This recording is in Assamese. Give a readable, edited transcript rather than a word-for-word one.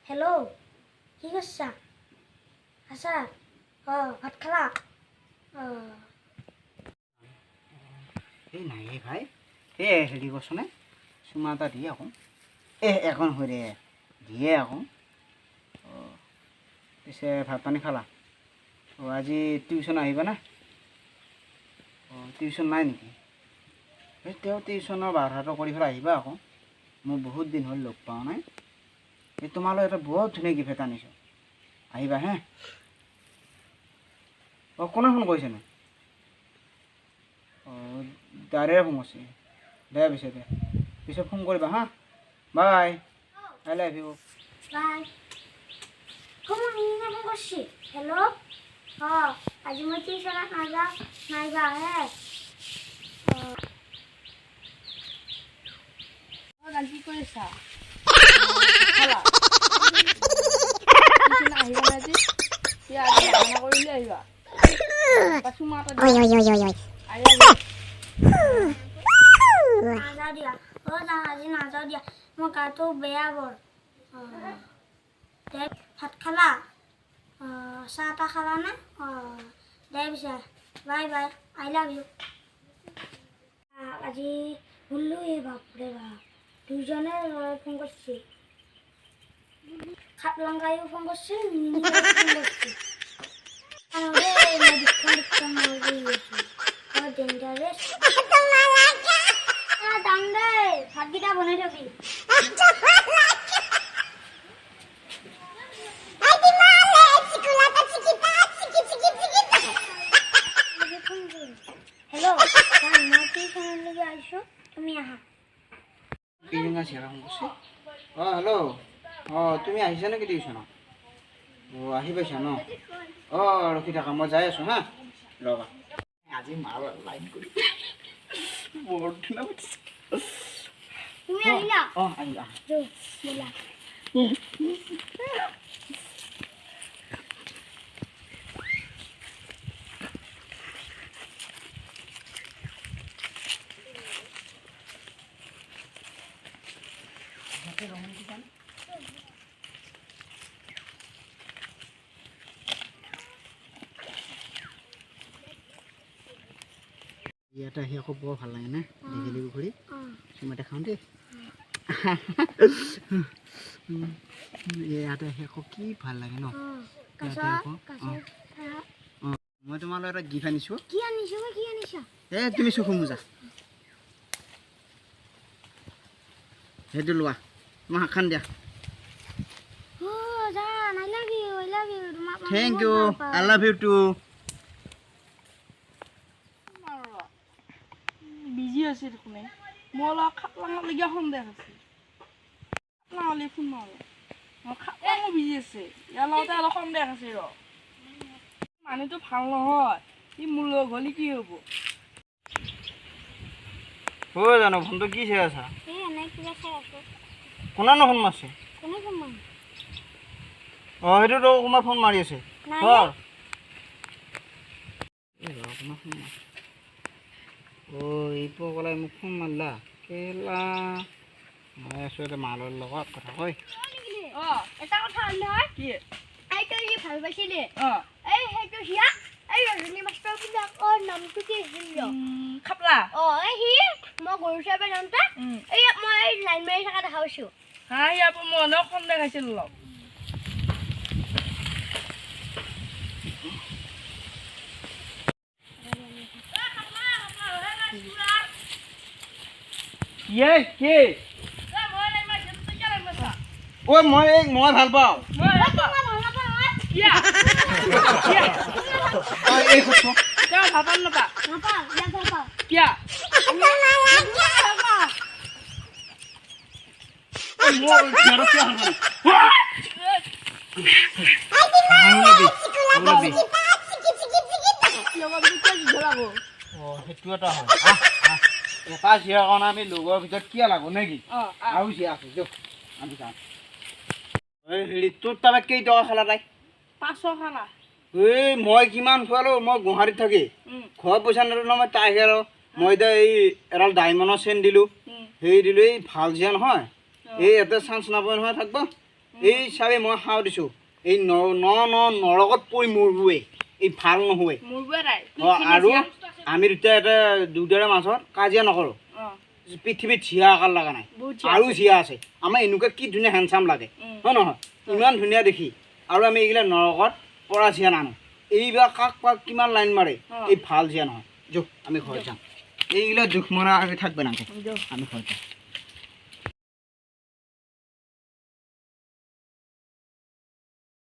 हेलो কি কৰছা আচ্ছা ভাত খালা এই নাই ভাই হেৰি কৰছনে চুমা এটা দিয়ে আকৌ এখন হৈ ৰে দিয়ে আকৌ পিছে ভাত পানী খালা আজি টিউশ্যন আহিবা না টিউশ্যন নাই নেকি তেওঁ টিউশ্যনৰ ভাড়াটো কৰি পেলাই আহিবা আকৌ মই বহুত দিন হ'ল লগ পোৱা নাই এই তোমালৈ এটা বহুত ধুনীয়া গিফ্ট এটা আনিছোঁ আহিবা হে কোনে ফোন কৰিছেনে ডাইৰেক্ট ফোন কৰিছে দে পিছে ফোন কৰিবা হা bye I love you bye phone কৰছি हेलो आज मैं টিউশন নাইবা হে কি কৰিছা খালা টিউশন আহিবা না আজি ইয়া বাহানা কৰিলে আহিবা পাছু মাতা ওই আহিবা নাযাও দিয়া আজি নাযাও দিয়া মোৰ গাটো বেয়া বৰ দে ভাত খালা চাহ তা খালা না দে পিছে bye bye I love U আজি বললো বাপরে বাপ দুজনে ফোন করছি খাটলাঙ্গাইও ফোন করছে ফোন করছি ভাতকেইটা বনাই থবি हेलो मैं টিউশন লগে আইছো তুমি আহা পিৰিঙা চেৰা ফোন কৰিছে হেল্ল' তুমি আহিছা নেকি টিউশ্যনত আহি পাইছা ন ৰখি থাকা মই যাই আছোঁ হা ৰবা আজি মাৰ লাইন কৰি বৰ ধুনীয়া তুমি আহিলা আহিলা যো বলা ইয়াতে আহি আকৌ বৰ ভাল লাগে না দীঘলী পুখুৰী চুমাতে খাওঁ দেই ইয়াতে আহি আকৌ কি ভাল লাগে ন মই তোমালৈ এটা গিফ্ট আনিছোঁ কি আনিছা তুমি চকু মোজা সেইটো লোৱা মই হাতখন দিয়া thank you I love you too busy আছে দেখোনে মই অলপ খাটলাঙালগীয়া সন্দেহ আছে খাটলাঙালি ফোন মাৰো খাটলাঙো বিজি আছে ইয়াৰ লগতে অলপ সন্দেহ আছে মানুহটো ভাল নহয় ই মোৰ লগ হ'লে কি হ'ব জানো ফোনটো কি চাই আছা কোনে ফোন মাৰিছে সেইটোতো কোনোবাই ফোন মাৰি আছে এই পগলাই মোক ফোন মাৰিলা কেলা মই আছোঁ এতিয়া মালৰ লগত কথা কৈ এটা কথা হ'ল নহয় কি এইটো ই ভাল পাইছিলে এই সেইটো হিয়া এই ৰজনী মাষ্টৰবিলাকৰ নামটো কি আছিল খাপলা এই সি মই গৰু চাব যাওঁতে এই মই লাইন মাৰি থকা দেখা পাইছোঁ ইয়াৰ পৰা মই অলপ সন্দেহ খাইছিলোঁ অলপ মই ভাল পাওঁ সেইটো এটা হয় এটা চিয়াৰ কাৰণে আমি লগৰ ভিতৰত কিয় লাগো নেকি আৰু চিয়া আছে দিয়ক আমি যাওঁ হেৰি তোৰ তাৰপৰা কেই টকা খালা তাই 500 খালা মই কিমান খোৱালো মই গুৱাহাটীত থাকি ঘৰ পইচা নিদিলোঁ মই তাই আৰু মই এতিয়া এই এডাল ডায়মণ্ডৰ চেইন দিলোঁ হেৰি দিলোঁ এই ভাল চিয়া নহয় এই এটা চান্স নাপায় নহয় থাকব এই চাবি মই খাওঁ দিছোঁ এই নৰকত পৰি মৰবুৱে এই ভাল নহয় আৰু আমি দুটাৰে মাজত কাজিয়া নকৰোঁ পৃথিৱীত চিয়া আকাৰ লগা নাই আৰু চিয়া আছে আমাৰ এনেকুৱা কি ধুনীয়া হেণ্ডচাম লাগে হয় নহয় ইমান ধুনীয়া দেখি আৰু আমি এইগিলা নৰকত পৰা চিয়া নানো এইবিলাক কাক কিমান লাইন মাৰে এই ভাল চিয়া নহয় জোক আমি ঘৰত যাম এইগিলা দুখ মৰা থাকবে নাকে আমি ঘৰত যাম